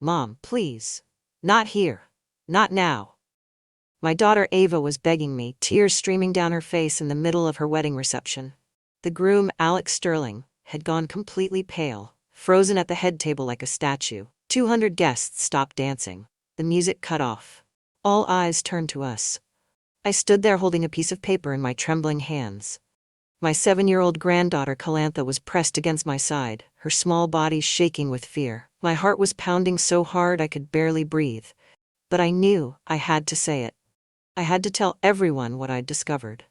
"Mom, please. Not here. Not now." My daughter Ava was begging me, tears streaming down her face in the middle of her wedding reception. The groom, Alex Sterling, had gone completely pale, frozen at the head table like a statue. 200 guests stopped dancing. The music cut off. All eyes turned to us. I stood there holding a piece of paper in my trembling hands. My 7-year-old granddaughter Calantha was pressed against my side, her small body shaking with fear. My heart was pounding so hard I could barely breathe. But I knew I had to say it. I had to tell everyone what I'd discovered.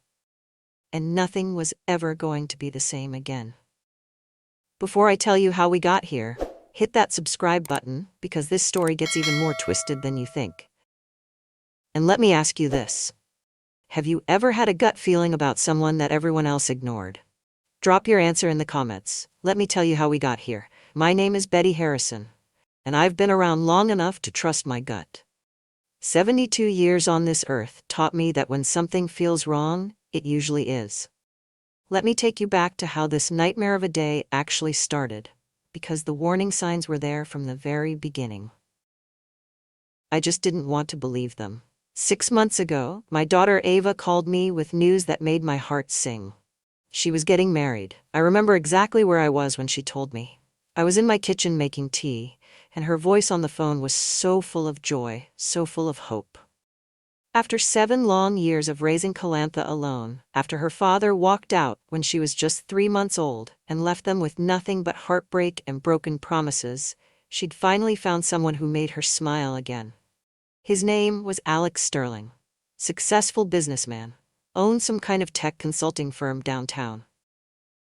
And nothing was ever going to be the same again. Before I tell you how we got here, hit that subscribe button, because this story gets even more twisted than you think. And let me ask you this. Have you ever had a gut feeling about someone that everyone else ignored? Drop your answer in the comments. Let me tell you how we got here. My name is Betty Harrison, and I've been around long enough to trust my gut. 72 years on this earth taught me that when something feels wrong, it usually is. Let me take you back to how this nightmare of a day actually started, because the warning signs were there from the very beginning. I just didn't want to believe them. 6 months ago, my daughter Ava called me with news that made my heart sing. She was getting married. I remember exactly where I was when she told me. I was in my kitchen making tea, and her voice on the phone was so full of joy, so full of hope. After 7 long years of raising Calantha alone, after her father walked out when she was just 3 months old and left them with nothing but heartbreak and broken promises, she'd finally found someone who made her smile again. His name was Alex Sterling. Successful businessman. Owned some kind of tech consulting firm downtown.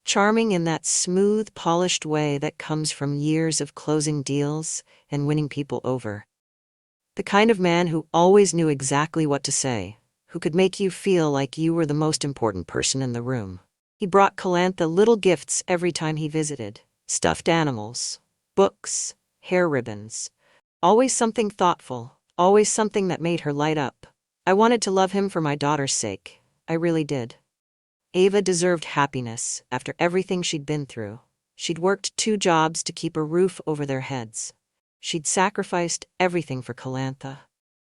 Charming in that smooth, polished way that comes from years of closing deals and winning people over. The kind of man who always knew exactly what to say, who could make you feel like you were the most important person in the room. He brought Calantha little gifts every time he visited. Stuffed animals, books, hair ribbons. Always something thoughtful. Always something that made her light up. I wanted to love him for my daughter's sake. I really did. Ava deserved happiness after everything she'd been through. She'd worked 2 jobs to keep a roof over their heads. She'd sacrificed everything for Calantha.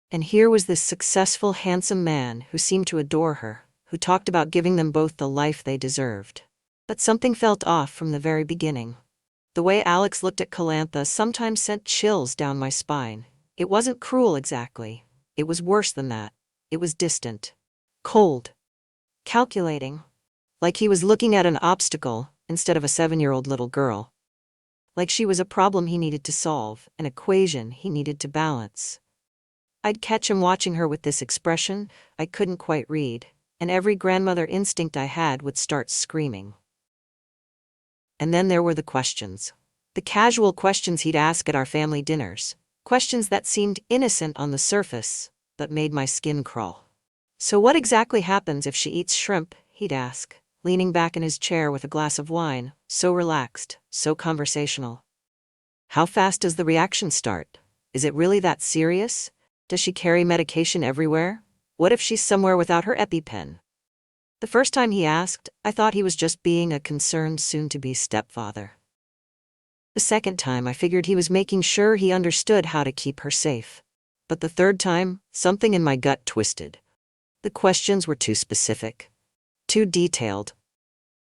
And here was this successful, handsome man who seemed to adore her, who talked about giving them both the life they deserved. But something felt off from the very beginning. The way Alex looked at Calantha sometimes sent chills down my spine. It wasn't cruel exactly. It was worse than that. It was distant. Cold. Calculating. Like he was looking at an obstacle instead of a 7-year-old little girl. Like she was a problem he needed to solve, an equation he needed to balance. I'd catch him watching her with this expression I couldn't quite read, and every grandmother instinct I had would start screaming. And then there were the questions. The casual questions he'd ask at our family dinners. Questions that seemed innocent on the surface, but made my skin crawl. "So what exactly happens if she eats shrimp?" he'd ask, leaning back in his chair with a glass of wine, so relaxed, so conversational. "How fast does the reaction start? Is it really that serious? Does she carry medication everywhere? What if she's somewhere without her EpiPen?" The first time he asked, I thought he was just being a concerned soon-to-be stepfather. The second time I figured he was making sure he understood how to keep her safe. But the third time, something in my gut twisted. The questions were too specific. Too detailed.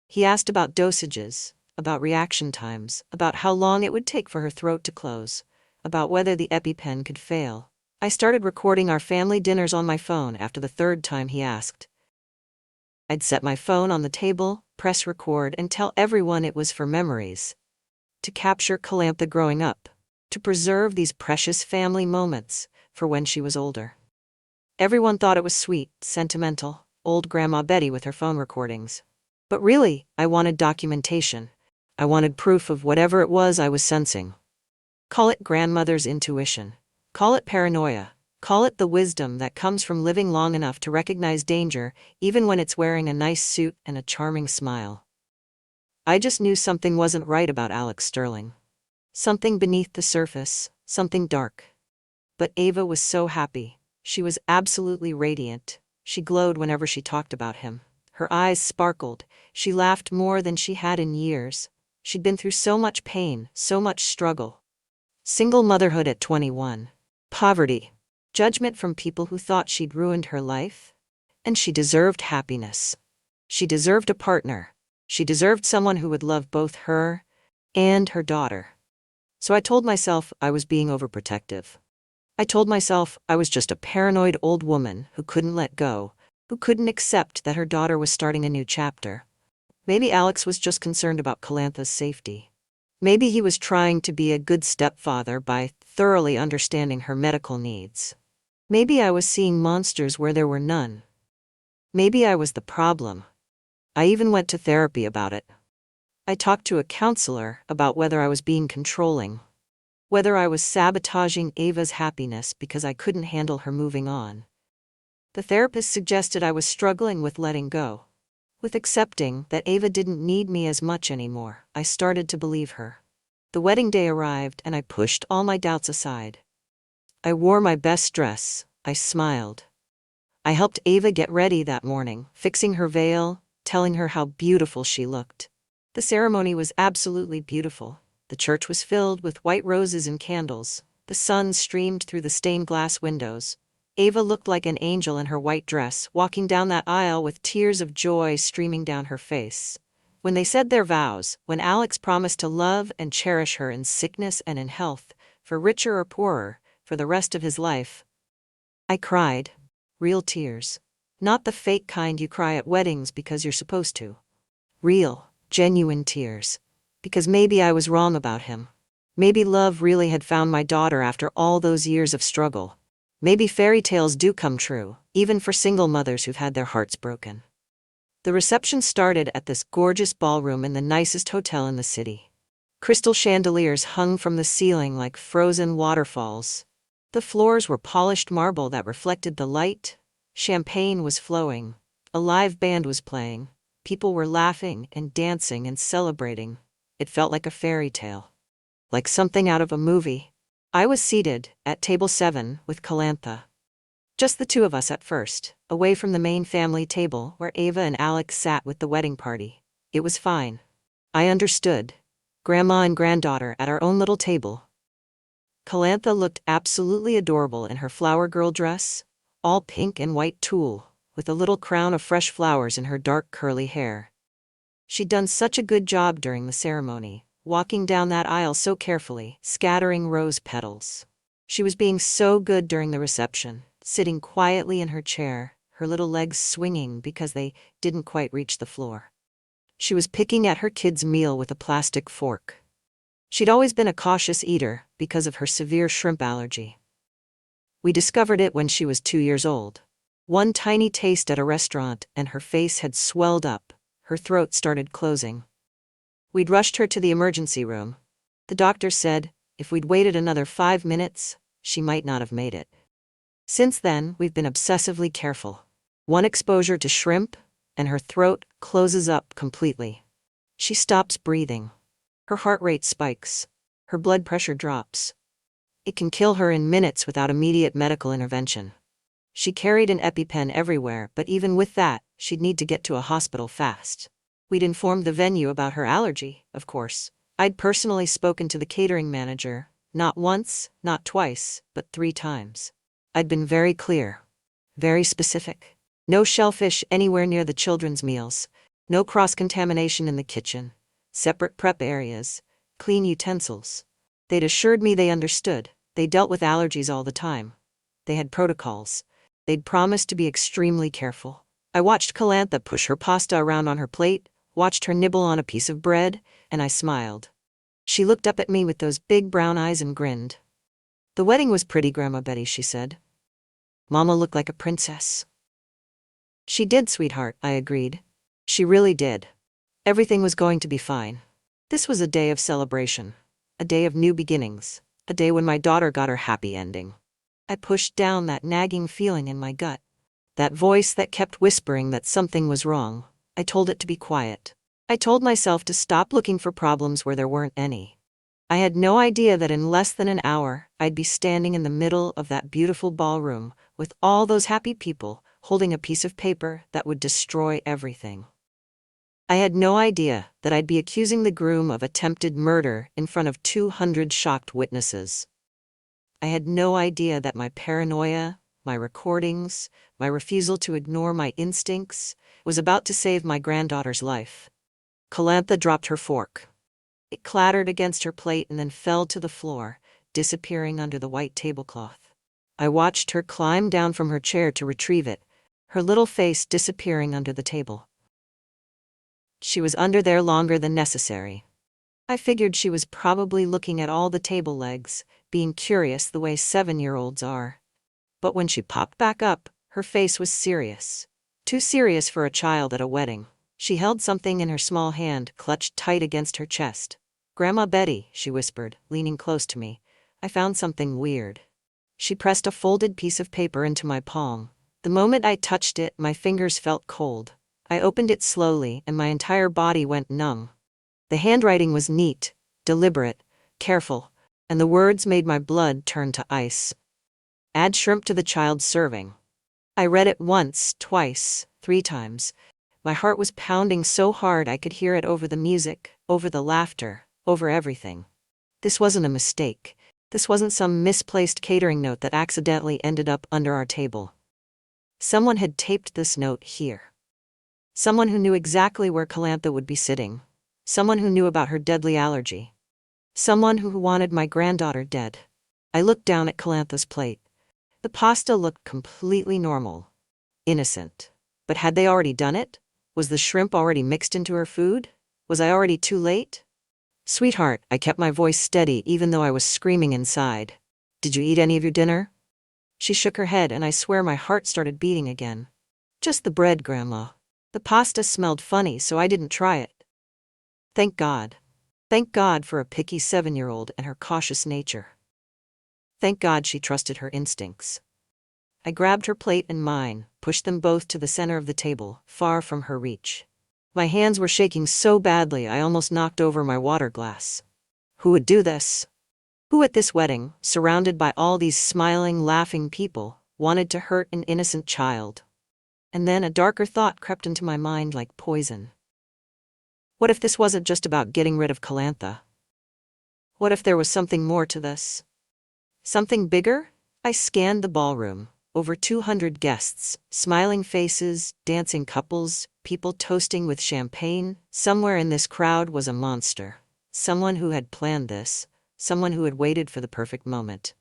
He asked about dosages, about reaction times, about how long it would take for her throat to close, about whether the EpiPen could fail. I started recording our family dinners on my phone after the third time he asked. I'd set my phone on the table, press record, and tell everyone it was for memories. To capture Calantha growing up. To preserve these precious family moments for when she was older. Everyone thought it was sweet, sentimental, old Grandma Betty with her phone recordings. But really, I wanted documentation. I wanted proof of whatever it was I was sensing. Call it grandmother's intuition. Call it paranoia. Call it the wisdom that comes from living long enough to recognize danger, even when it's wearing a nice suit and a charming smile. I just knew something wasn't right about Alex Sterling. Something beneath the surface, something dark. But Ava was so happy. She was absolutely radiant. She glowed whenever she talked about him. Her eyes sparkled. She laughed more than she had in years. She'd been through so much pain, so much struggle. Single motherhood at 21. Poverty. Judgment from people who thought she'd ruined her life. And she deserved happiness. She deserved a partner. She deserved someone who would love both her and her daughter. So I told myself I was being overprotective. I told myself I was just a paranoid old woman who couldn't let go, who couldn't accept that her daughter was starting a new chapter. Maybe Alex was just concerned about Calantha's safety. Maybe he was trying to be a good stepfather by thoroughly understanding her medical needs. Maybe I was seeing monsters where there were none. Maybe I was the problem. I even went to therapy about it. I talked to a counselor about whether I was being controlling, whether I was sabotaging Ava's happiness because I couldn't handle her moving on. The therapist suggested I was struggling with letting go, with accepting that Ava didn't need me as much anymore. I started to believe her. The wedding day arrived and I pushed all my doubts aside. I wore my best dress. I smiled. I helped Ava get ready that morning, fixing her veil, telling her how beautiful she looked. The ceremony was absolutely beautiful. The church was filled with white roses and candles. The sun streamed through the stained glass windows. Ava looked like an angel in her white dress, walking down that aisle with tears of joy streaming down her face. When they said their vows, when Alex promised to love and cherish her in sickness and in health, for richer or poorer, for the rest of his life, I cried. Real tears. Not the fake kind you cry at weddings because you're supposed to. Real, genuine tears. Because maybe I was wrong about him. Maybe love really had found my daughter after all those years of struggle. Maybe fairy tales do come true, even for single mothers who've had their hearts broken. The reception started at this gorgeous ballroom in the nicest hotel in the city. Crystal chandeliers hung from the ceiling like frozen waterfalls. The floors were polished marble that reflected the light. Champagne was flowing. A live band was playing. People were laughing and dancing and celebrating. It felt like a fairy tale. Like something out of a movie. I was seated at table 7 with Calantha. Just the two of us at first, away from the main family table where Ava and Alex sat with the wedding party. It was fine. I understood. Grandma and granddaughter at our own little table. Calantha looked absolutely adorable in her flower girl dress, all pink and white tulle, with a little crown of fresh flowers in her dark curly hair. She'd done such a good job during the ceremony, walking down that aisle so carefully, scattering rose petals. She was being so good during the reception, sitting quietly in her chair, her little legs swinging because they didn't quite reach the floor. She was picking at her kid's meal with a plastic fork. She'd always been a cautious eater because of her severe shrimp allergy. We discovered it when she was 2 years old. One tiny taste at a restaurant and her face had swelled up, her throat started closing. We'd rushed her to the emergency room. The doctor said, if we'd waited another 5 minutes, she might not have made it. Since then, we've been obsessively careful. One exposure to shrimp, and her throat closes up completely. She stops breathing. Her heart rate spikes. Her blood pressure drops. It can kill her in minutes without immediate medical intervention. She carried an EpiPen everywhere, but even with that, she'd need to get to a hospital fast. We'd informed the venue about her allergy, of course. I'd personally spoken to the catering manager, not once, not twice, but 3 times. I'd been very clear. Very specific. No shellfish anywhere near the children's meals. No cross-contamination in the kitchen. Separate prep areas. Clean utensils. They'd assured me they understood. They dealt with allergies all the time. They had protocols. They'd promised to be extremely careful. I watched Calantha push her pasta around on her plate, watched her nibble on a piece of bread, and I smiled. She looked up at me with those big brown eyes and grinned. The wedding was pretty, Grandma Betty, she said. Mama looked like a princess. She did, sweetheart, I agreed. She really did. Everything was going to be fine. This was a day of celebration. A day of new beginnings. A day when my daughter got her happy ending. I pushed down that nagging feeling in my gut. That voice that kept whispering that something was wrong. I told it to be quiet. I told myself to stop looking for problems where there weren't any. I had no idea that in less than an hour, I'd be standing in the middle of that beautiful ballroom with all those happy people holding a piece of paper that would destroy everything. I had no idea that I'd be accusing the groom of attempted murder in front of 200 shocked witnesses. I had no idea that my paranoia, my recordings, my refusal to ignore my instincts, was about to save my granddaughter's life. Calantha dropped her fork. It clattered against her plate and then fell to the floor, disappearing under the white tablecloth. I watched her climb down from her chair to retrieve it, her little face disappearing under the table. She was under there longer than necessary. I figured she was probably looking at all the table legs, being curious the way 7-year-olds are. But when she popped back up, her face was serious. Too serious for a child at a wedding. She held something in her small hand, clutched tight against her chest. "Grandma Betty," she whispered, leaning close to me, "I found something weird." She pressed a folded piece of paper into my palm. The moment I touched it, my fingers felt cold. I opened it slowly, and my entire body went numb. The handwriting was neat, deliberate, careful, and the words made my blood turn to ice. "Add shrimp to the child's serving." I read it once, twice, 3 times. My heart was pounding so hard I could hear it over the music, over the laughter, over everything. This wasn't a mistake. This wasn't some misplaced catering note that accidentally ended up under our table. Someone had taped this note here. Someone who knew exactly where Calantha would be sitting. Someone who knew about her deadly allergy. Someone who wanted my granddaughter dead. I looked down at Calantha's plate. The pasta looked completely normal. Innocent. But had they already done it? Was the shrimp already mixed into her food? Was I already too late? "Sweetheart," I kept my voice steady even though I was screaming inside. "Did you eat any of your dinner?" She shook her head and I swear my heart started beating again. "Just the bread, Grandma. The pasta smelled funny, so I didn't try it." Thank God. Thank God for a picky 7-year-old and her cautious nature. Thank God she trusted her instincts. I grabbed her plate and mine, pushed them both to the center of the table, far from her reach. My hands were shaking so badly I almost knocked over my water glass. Who would do this? Who at this wedding, surrounded by all these smiling, laughing people, wanted to hurt an innocent child? And then a darker thought crept into my mind like poison. What if this wasn't just about getting rid of Calantha? What if there was something more to this? Something bigger? I scanned the ballroom. Over 200 guests, smiling faces, dancing couples, people toasting with champagne. Somewhere in this crowd was a monster. Someone who had planned this. Someone who had waited for the perfect moment.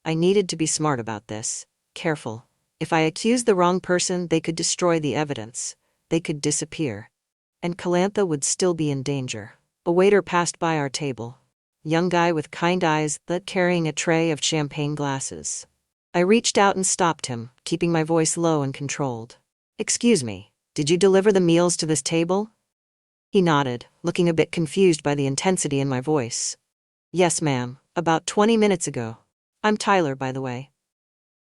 I needed to be smart about this. Careful. If I accused the wrong person, they could destroy the evidence. They could disappear. And Calantha would still be in danger. A waiter passed by our table. Young guy with kind eyes, carrying a tray of champagne glasses. I reached out and stopped him, keeping my voice low and controlled. "Excuse me, did you deliver the meals to this table?" He nodded, looking a bit confused by the intensity in my voice. "Yes, ma'am, about 20 minutes ago. I'm Tyler, by the way."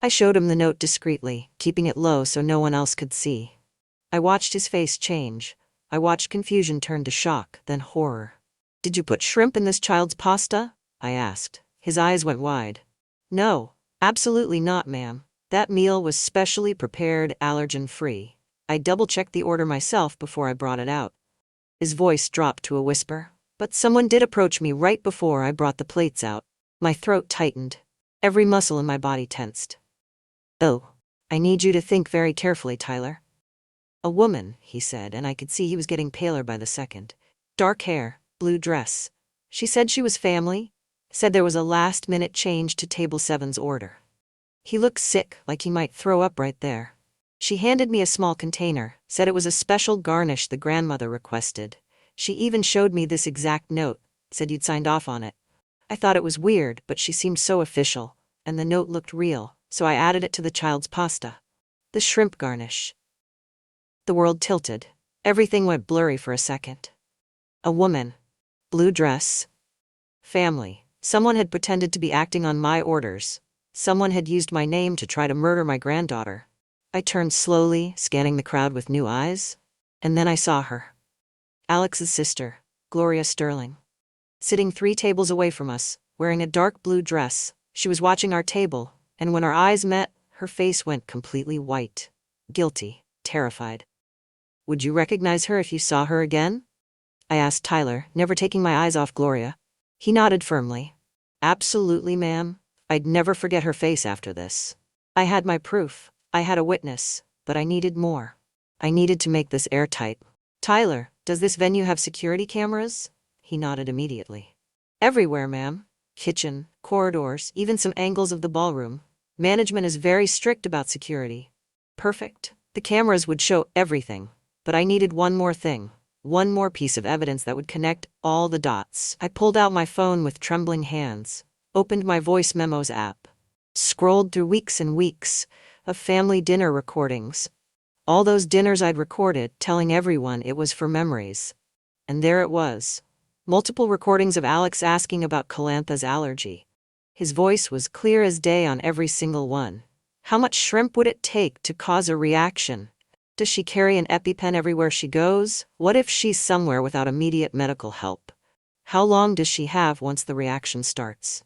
I showed him the note discreetly, keeping it low so no one else could see. I watched his face change. I watched confusion turn to shock, then horror. "Did you put shrimp in this child's pasta?" I asked. His eyes went wide. "No, absolutely not, ma'am. That meal was specially prepared, allergen-free. I double-checked the order myself before I brought it out." His voice dropped to a whisper. "But someone did approach me right before I brought the plates out." My throat tightened. Every muscle in my body tensed. "Oh, I need you to think very carefully, Tyler." "A woman," he said, and I could see he was getting paler by the second. "Dark hair, blue dress. She said she was family. Said there was a last-minute change to Table 7's order." He looked sick, like he might throw up right there. "She handed me a small container, said it was a special garnish the grandmother requested. She even showed me this exact note, said you'd signed off on it. I thought it was weird, but she seemed so official, and the note looked real, so I added it to the child's pasta. The shrimp garnish." The world tilted. Everything went blurry for a second. A woman. Blue dress. Family. Someone had pretended to be acting on my orders. Someone had used my name to try to murder my granddaughter. I turned slowly, scanning the crowd with new eyes. And then I saw her. Alex's sister, Gloria Sterling. Sitting 3 tables away from us, wearing a dark blue dress. She was watching our table, and when our eyes met, her face went completely white. Guilty, terrified. Would you recognize her if you saw her again? I asked Tyler, never taking my eyes off Gloria. He nodded firmly. Absolutely, ma'am. I'd never forget her face after this. I had my proof. I had a witness, but I needed more. I needed to make this airtight. Tyler, does this venue have security cameras? He nodded immediately. Everywhere, ma'am. Kitchen, corridors, even some angles of the ballroom. Management is very strict about security. Perfect. The cameras would show everything. But I needed one more thing. One more piece of evidence that would connect all the dots. I pulled out my phone with trembling hands, opened my voice memos app, scrolled through weeks and weeks of family dinner recordings. All those dinners I'd recorded, telling everyone it was for memories. And there it was. Multiple recordings of Alex asking about Calantha's allergy. His voice was clear as day on every single one. How much shrimp would it take to cause a reaction? Does she carry an EpiPen everywhere she goes? What if she's somewhere without immediate medical help? How long does she have once the reaction starts?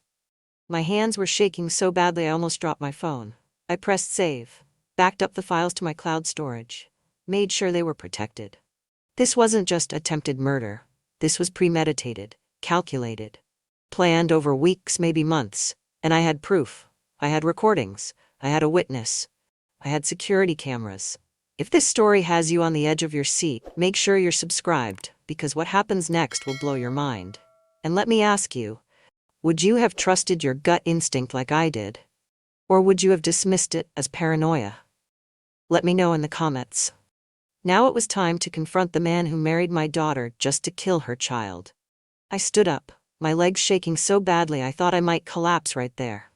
My hands were shaking so badly I almost dropped my phone. I pressed save, backed up the files to my cloud storage, made sure they were protected. This wasn't just attempted murder. This was premeditated, calculated, planned over weeks, maybe months, and I had proof. I had recordings. I had a witness. I had security cameras. If this story has you on the edge of your seat, make sure you're subscribed, because what happens next will blow your mind. And let me ask you, would you have trusted your gut instinct like I did? Or would you have dismissed it as paranoia? Let me know in the comments. Now it was time to confront the man who married my daughter just to kill her child. I stood up, my legs shaking so badly I thought I might collapse right there.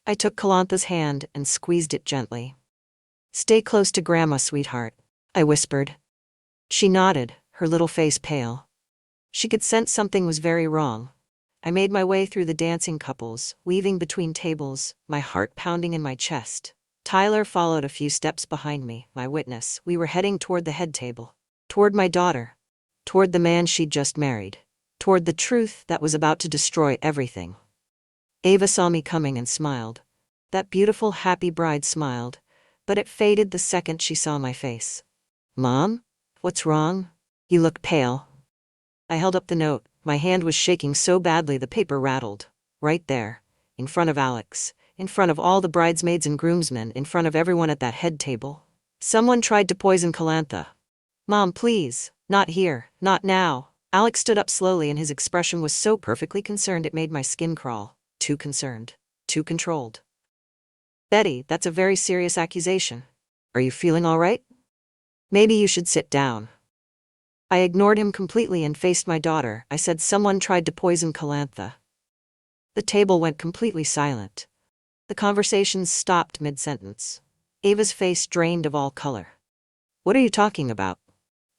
I took Calantha's hand and squeezed it gently. Stay close to Grandma, sweetheart, I whispered. She nodded, her little face pale. She could sense something was very wrong. I made my way through the dancing couples, weaving between tables, my heart pounding in my chest. Tyler followed a few steps behind me, my witness. We were heading toward the head table, toward my daughter, toward the man she'd just married, toward the truth that was about to destroy everything. Ava saw me coming and smiled. That beautiful, happy bride smiled, but it faded the second she saw my face. Mom? What's wrong? You look pale. I held up the note. My hand was shaking so badly the paper rattled. Right there, in front of Alex, in front of all the bridesmaids and groomsmen, in front of everyone at that head table. Someone tried to poison Calantha. Mom, please, not here, not now. Alex stood up slowly and his expression was so perfectly concerned it made my skin crawl. Too concerned. Too controlled. Betty, that's a very serious accusation. Are you feeling all right? Maybe you should sit down. I ignored him completely and faced my daughter. I said someone tried to poison Calantha. The table went completely silent. The conversation stopped mid-sentence. Ava's face drained of all color. What are you talking about?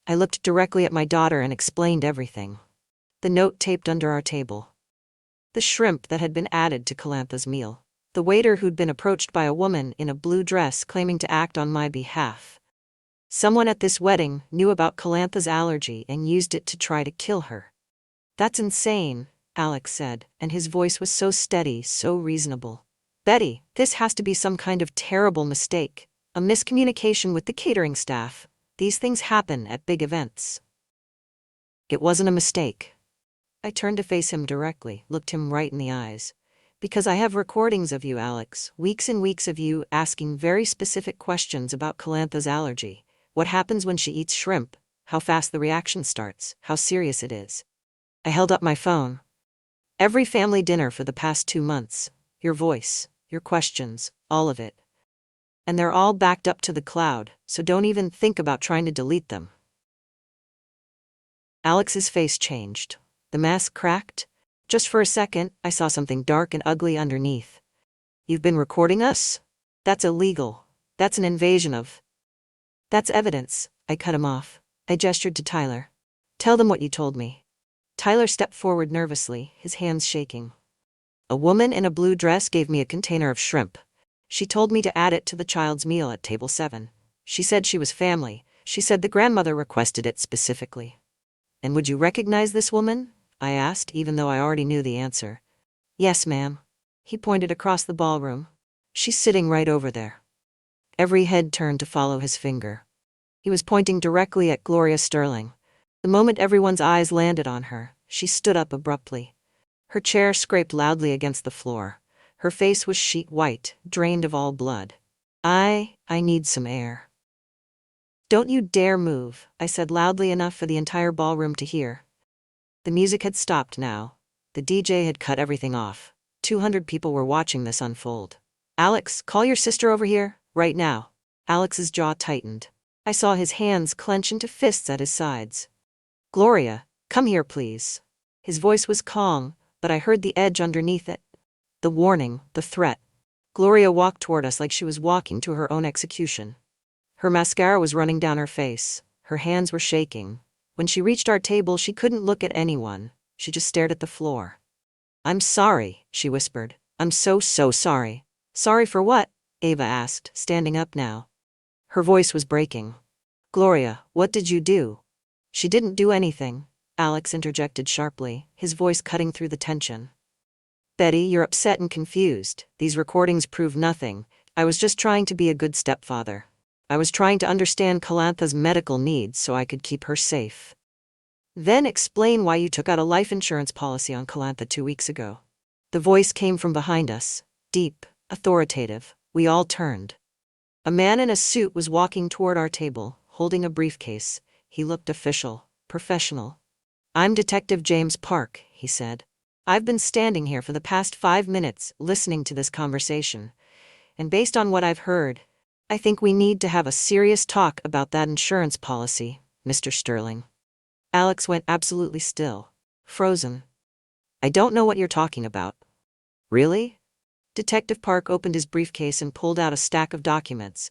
I looked directly at my daughter and explained everything. The note taped under our table. The shrimp that had been added to Calantha's meal. The waiter who'd been approached by a woman in a blue dress claiming to act on my behalf. Someone at this wedding knew about Calantha's allergy and used it to try to kill her. That's insane, Alex said, and his voice was so steady, so reasonable. Betty, this has to be some kind of terrible mistake, a miscommunication with the catering staff. These things happen at big events. It wasn't a mistake. I turned to face him directly, looked him right in the eyes. Because I have recordings of you, Alex, weeks and weeks of you asking very specific questions about Calantha's allergy. What happens when she eats shrimp, how fast the reaction starts, how serious it is. I held up my phone. Every family dinner for the past 2 months. Your voice, your questions, all of it. And they're all backed up to the cloud, so don't even think about trying to delete them. Alex's face changed. The mask cracked. Just for a second, I saw something dark and ugly underneath. You've been recording us? That's illegal. That's an invasion of... That's evidence. I cut him off. I gestured to Tyler. Tell them what you told me. Tyler stepped forward nervously, his hands shaking. A woman in a blue dress gave me a container of shrimp. She told me to add it to the child's meal at table 7. She said she was family. She said the grandmother requested it specifically. And would you recognize this woman? I asked, even though I already knew the answer. Yes, ma'am. He pointed across the ballroom. She's sitting right over there. Every head turned to follow his finger. He was pointing directly at Gloria Sterling. The moment everyone's eyes landed on her, she stood up abruptly. Her chair scraped loudly against the floor. Her face was sheet white, drained of all blood. I need some air. Don't you dare move, I said loudly enough for the entire ballroom to hear. The music had stopped now. The DJ had cut everything off. 200 people were watching this unfold. Alex, call your sister over here, right now. Alex's jaw tightened. I saw his hands clench into fists at his sides. Gloria, come here please. His voice was calm, but I heard the edge underneath it. The warning, the threat. Gloria walked toward us like she was walking to her own execution. Her mascara was running down her face. Her hands were shaking. When she reached our table, she couldn't look at anyone. She just stared at the floor. I'm sorry, she whispered. I'm so sorry. Sorry for what? Ava asked, standing up now. Her voice was breaking. Gloria, what did you do? She didn't do anything, Alex interjected sharply, his voice cutting through the tension. Betty, you're upset and confused. These recordings prove nothing. I was just trying to be a good stepfather. I was trying to understand Calantha's medical needs so I could keep her safe. Then explain why you took out a life insurance policy on Calantha 2 weeks ago. The voice came from behind us, deep, authoritative. We all turned. A man in a suit was walking toward our table, holding a briefcase. He looked official, professional. I'm Detective James Park, he said. I've been standing here for the past 5 minutes, listening to this conversation. And based on what I've heard, I think we need to have a serious talk about that insurance policy, Mr. Sterling. Alex went absolutely still, frozen. I don't know what you're talking about. Really? Detective Park opened his briefcase and pulled out a stack of documents.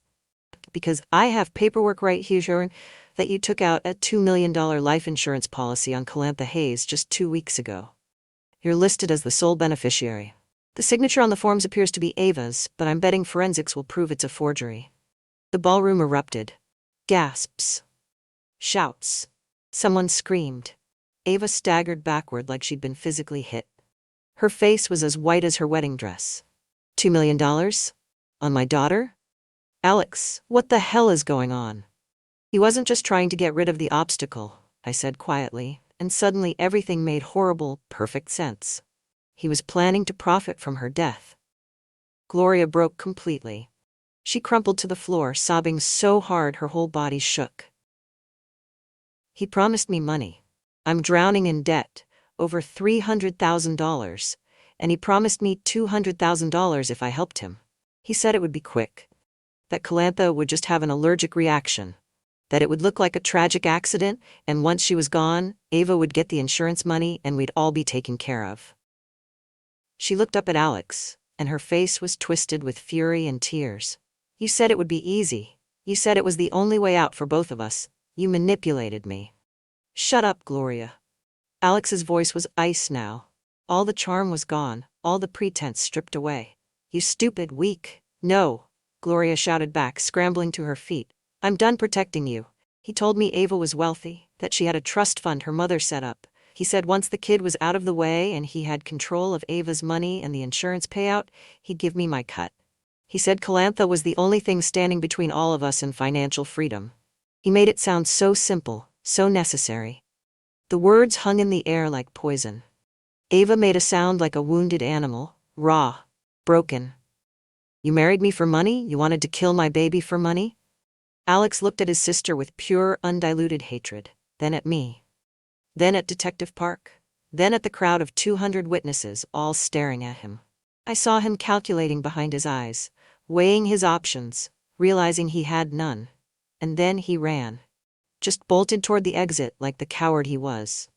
Because I have paperwork right here showing that you took out a $2 million life insurance policy on Calantha Hayes just 2 weeks ago. You're listed as the sole beneficiary. The signature on the forms appears to be Ava's, but I'm betting forensics will prove it's a forgery. The ballroom erupted. Gasps. Shouts. Someone screamed. Ava staggered backward like she'd been physically hit. Her face was as white as her wedding dress. $2 million? On my daughter? Alex, what the hell is going on? He wasn't just trying to get rid of the obstacle, I said quietly, and suddenly everything made horrible, perfect sense. He was planning to profit from her death. Gloria broke completely. She crumpled to the floor, sobbing so hard her whole body shook. He promised me money. I'm drowning in debt, over $300,000, and he promised me $200,000 if I helped him. He said it would be quick. That Calantha would just have an allergic reaction. That it would look like a tragic accident, and once she was gone, Ava would get the insurance money and we'd all be taken care of. She looked up at Alex, and her face was twisted with fury and tears. You said it would be easy. You said it was the only way out for both of us. You manipulated me. Shut up, Gloria. Alex's voice was ice now. All the charm was gone, all the pretense stripped away. You stupid, weak. No, Gloria shouted back, scrambling to her feet. I'm done protecting you. He told me Ava was wealthy, that she had a trust fund her mother set up. He said once the kid was out of the way and he had control of Ava's money and the insurance payout, he'd give me my cut. He said Calantha was the only thing standing between all of us and financial freedom. He made it sound so simple, so necessary. The words hung in the air like poison. Ava made a sound like a wounded animal, raw, broken. You married me for money? You wanted to kill my baby for money? Alex looked at his sister with pure, undiluted hatred, then at me. Then at Detective Park. Then at the crowd of 200 witnesses, all staring at him. I saw him calculating behind his eyes, weighing his options, realizing he had none. And then he ran. Just bolted toward the exit like the coward he was.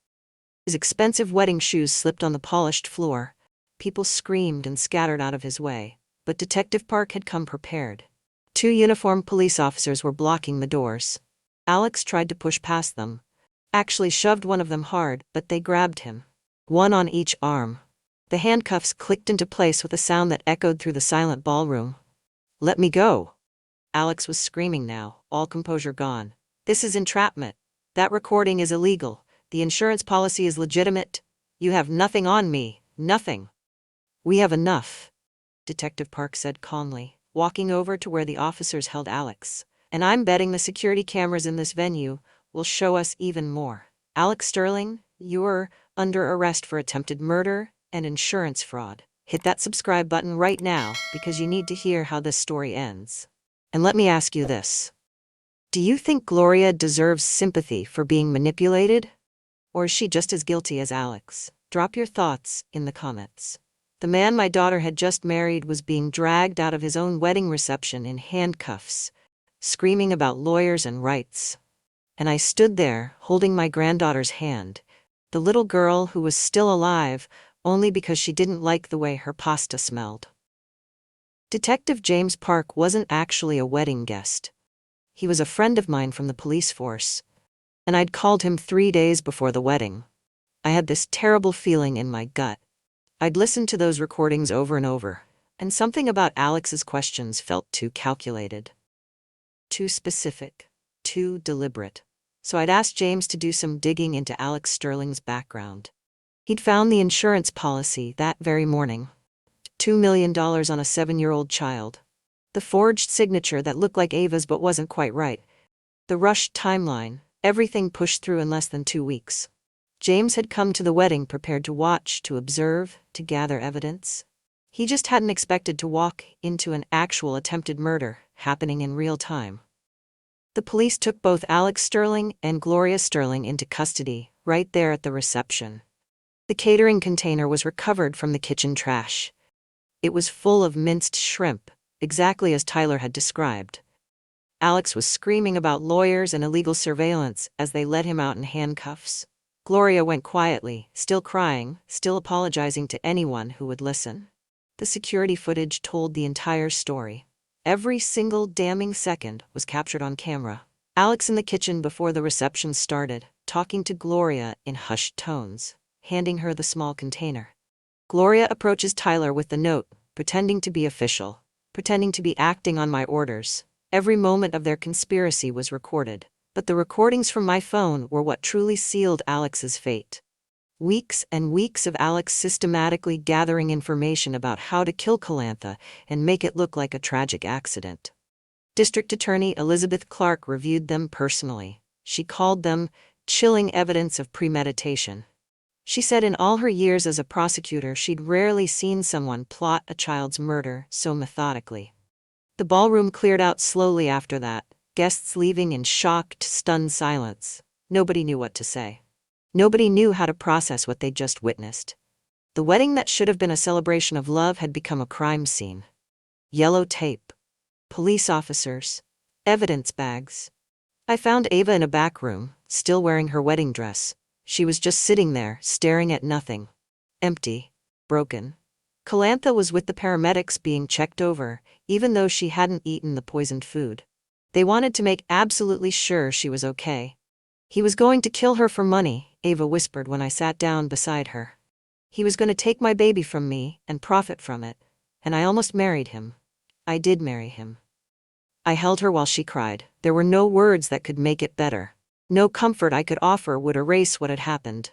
His expensive wedding shoes slipped on the polished floor. People screamed and scattered out of his way. But Detective Park had come prepared. 2 uniformed police officers were blocking the doors. Alex tried to push past them. Actually shoved one of them hard, but they grabbed him. One on each arm. The handcuffs clicked into place with a sound that echoed through the silent ballroom. Let me go. Alex was screaming now, all composure gone. This is entrapment. That recording is illegal. The insurance policy is legitimate. You have nothing on me, nothing. We have enough, Detective Park said calmly, walking over to where the officers held Alex. And I'm betting the security cameras in this venue will show us even more. Alex Sterling, you're under arrest for attempted murder and insurance fraud. Hit that subscribe button right now because you need to hear how this story ends. And let me ask you this. Do you think Gloria deserves sympathy for being manipulated? Or is she just as guilty as Alex? Drop your thoughts in the comments. The man my daughter had just married was being dragged out of his own wedding reception in handcuffs, screaming about lawyers and rights. And I stood there, holding my granddaughter's hand, the little girl who was still alive only because she didn't like the way her pasta smelled. Detective James Park wasn't actually a wedding guest. He was a friend of mine from the police force, and I'd called him 3 days before the wedding. I had this terrible feeling in my gut. I'd listened to those recordings over and over, and something about Alex's questions felt too calculated, too specific, too deliberate. So I'd asked James to do some digging into Alex Sterling's background. He'd found the insurance policy that very morning. $2 million on a 7-year-old child. The forged signature that looked like Ava's but wasn't quite right. The rushed timeline, everything pushed through in less than 2 weeks. James had come to the wedding prepared to watch, to observe, to gather evidence. He just hadn't expected to walk into an actual attempted murder happening in real time. The police took both Alex Sterling and Gloria Sterling into custody, right there at the reception. The catering container was recovered from the kitchen trash. It was full of minced shrimp, exactly as Tyler had described. Alex was screaming about lawyers and illegal surveillance as they led him out in handcuffs. Gloria went quietly, still crying, still apologizing to anyone who would listen. The security footage told the entire story. Every single damning second was captured on camera. Alex in the kitchen before the reception started, talking to Gloria in hushed tones, handing her the small container. Gloria approaches Tyler with the note, pretending to be official, pretending to be acting on my orders. Every moment of their conspiracy was recorded, but the recordings from my phone were what truly sealed Alex's fate. Weeks and weeks of Alex systematically gathering information about how to kill Calantha and make it look like a tragic accident. District Attorney Elizabeth Clark reviewed them personally. She called them chilling evidence of premeditation. She said in all her years as a prosecutor she'd rarely seen someone plot a child's murder so methodically. The ballroom cleared out slowly after that, guests leaving in shocked, stunned silence. Nobody knew what to say. Nobody knew how to process what they'd just witnessed. The wedding that should have been a celebration of love had become a crime scene. Yellow tape. Police officers. Evidence bags. I found Ava in a back room, still wearing her wedding dress. She was just sitting there, staring at nothing. Empty. Broken. Calantha was with the paramedics being checked over, even though she hadn't eaten the poisoned food. They wanted to make absolutely sure she was okay. He was going to kill her for money, Ava whispered when I sat down beside her. He was going to take my baby from me and profit from it. And I almost married him. I did marry him. I held her while she cried. There were no words that could make it better. No comfort I could offer would erase what had happened.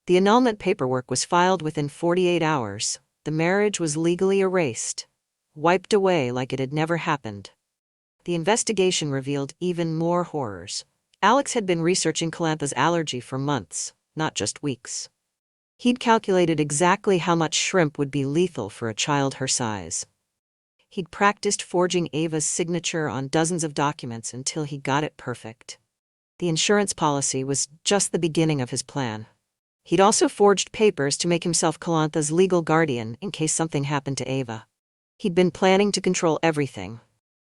The annulment paperwork was filed within 48 hours. The marriage was legally erased, wiped away like it had never happened. The investigation revealed even more horrors. Alex had been researching Calantha's allergy for months, not just weeks. He'd calculated exactly how much shrimp would be lethal for a child her size. He'd practiced forging Ava's signature on dozens of documents until he got it perfect. The insurance policy was just the beginning of his plan. He'd also forged papers to make himself Calantha's legal guardian in case something happened to Ava. He'd been planning to control everything.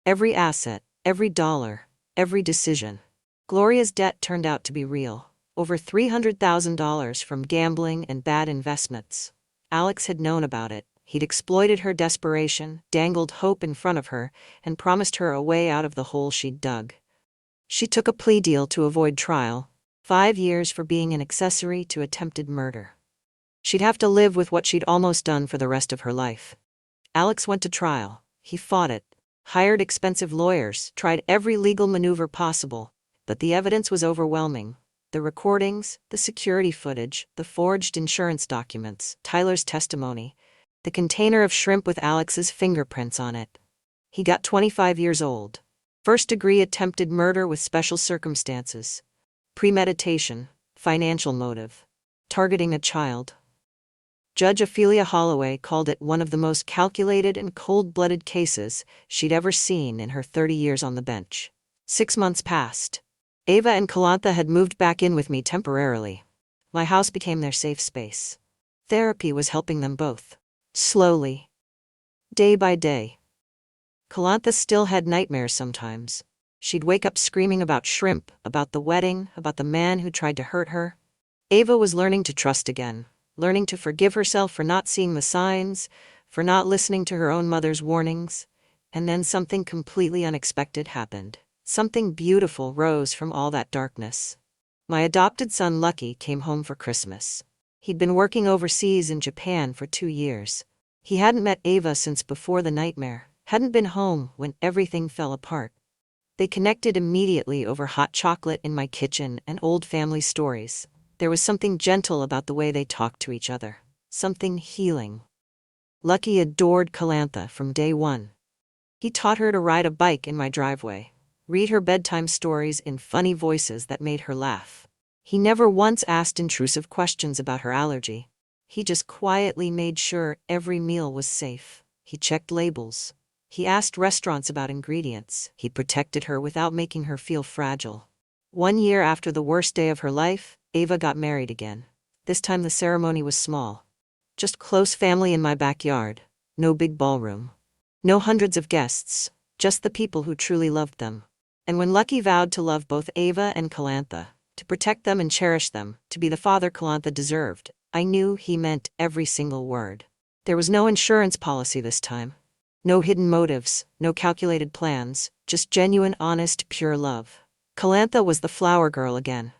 Every asset, every dollar, every decision. Gloria's debt turned out to be real. Over $300,000 from gambling and bad investments. Alex had known about it. He'd exploited her desperation, dangled hope in front of her, and promised her a way out of the hole she'd dug. She took a plea deal to avoid trial. 5 years for being an accessory to attempted murder. She'd have to live with what she'd almost done for the rest of her life. Alex went to trial. He fought it, hired expensive lawyers, tried every legal maneuver possible, but the evidence was overwhelming. The recordings, the security footage, the forged insurance documents, Tyler's testimony, the container of shrimp with Alex's fingerprints on it. He got 25 years old. First-degree attempted murder with special circumstances. Premeditation, financial motive. Targeting a child. Judge Ophelia Holloway called it one of the most calculated and cold-blooded cases she'd ever seen in her 30 years on the bench. 6 months passed. Ava and Kalantha had moved back in with me temporarily. My house became their safe space. Therapy was helping them both. Slowly. Day by day. Kalantha still had nightmares sometimes. She'd wake up screaming about shrimp, about the wedding, about the man who tried to hurt her. Ava was learning to trust again, learning to forgive herself for not seeing the signs, for not listening to her own mother's warnings. And then something completely unexpected happened. Something beautiful rose from all that darkness. My adopted son Lucky came home for Christmas. He'd been working overseas in Japan for 2 years. He hadn't met Ava since before the nightmare, hadn't been home when everything fell apart. They connected immediately over hot chocolate in my kitchen and old family stories. There was something gentle about the way they talked to each other, something healing. Lucky adored Kalantha from day one. He taught her to ride a bike in my driveway, read her bedtime stories in funny voices that made her laugh. He never once asked intrusive questions about her allergy. He just quietly made sure every meal was safe. He checked labels. He asked restaurants about ingredients. He protected her without making her feel fragile. 1 year after the worst day of her life, Ava got married again. This time the ceremony was small. Just close family in my backyard. No big ballroom. No hundreds of guests. Just the people who truly loved them. And when Lucky vowed to love both Ava and Kalantha, to protect them and cherish them, to be the father Kalantha deserved, I knew he meant every single word. There was no insurance policy this time. No hidden motives, no calculated plans, just genuine, honest, pure love. Kalantha was the flower girl again.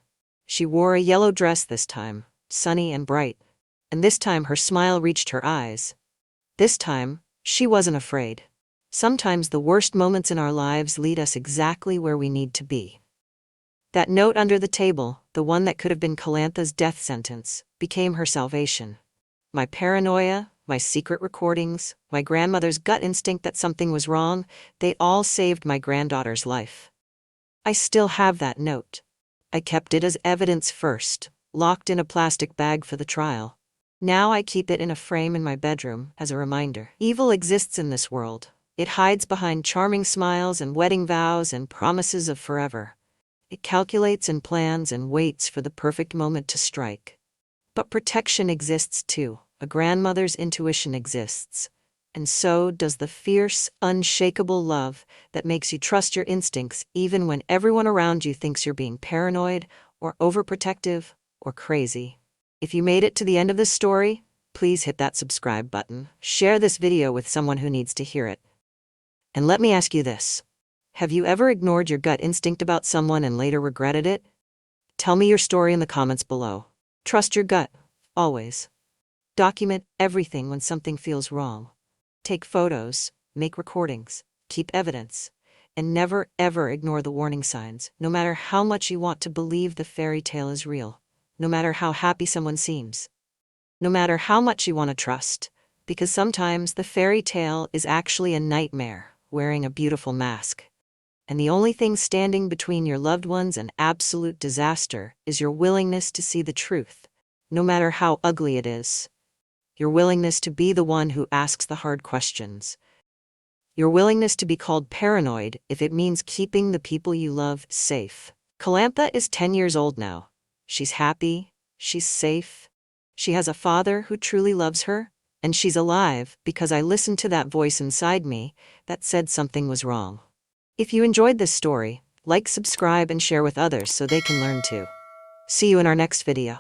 She wore a yellow dress this time, sunny and bright. And this time her smile reached her eyes. This time, she wasn't afraid. Sometimes the worst moments in our lives lead us exactly where we need to be. That note under the table, the one that could have been Kalantha's death sentence, became her salvation. My paranoia, my secret recordings, my grandmother's gut instinct that something was wrong, they all saved my granddaughter's life. I still have that note. I kept it as evidence first, locked in a plastic bag for the trial. Now I keep it in a frame in my bedroom as a reminder. Evil exists in this world. It hides behind charming smiles and wedding vows and promises of forever. It calculates and plans and waits for the perfect moment to strike. But protection exists too. A grandmother's intuition exists. And so does the fierce, unshakable love that makes you trust your instincts even when everyone around you thinks you're being paranoid or overprotective or crazy. If you made it to the end of this story, please hit that subscribe button. Share this video with someone who needs to hear it. And let me ask you this. Have you ever ignored your gut instinct about someone and later regretted it? Tell me your story in the comments below. Trust your gut, always. Document everything when something feels wrong. Take photos, make recordings, keep evidence, and never ever ignore the warning signs, no matter how much you want to believe the fairy tale is real, no matter how happy someone seems, no matter how much you want to trust, because sometimes the fairy tale is actually a nightmare wearing a beautiful mask. And the only thing standing between your loved ones and absolute disaster is your willingness to see the truth, no matter how ugly it is. Your willingness to be the one who asks the hard questions. Your willingness to be called paranoid if it means keeping the people you love safe. Kalantha is 10 years old now. She's happy, she's safe. She has a father who truly loves her, and she's alive because I listened to that voice inside me that said something was wrong. If you enjoyed this story, like, subscribe, and share with others so they can learn too. See you in our next video.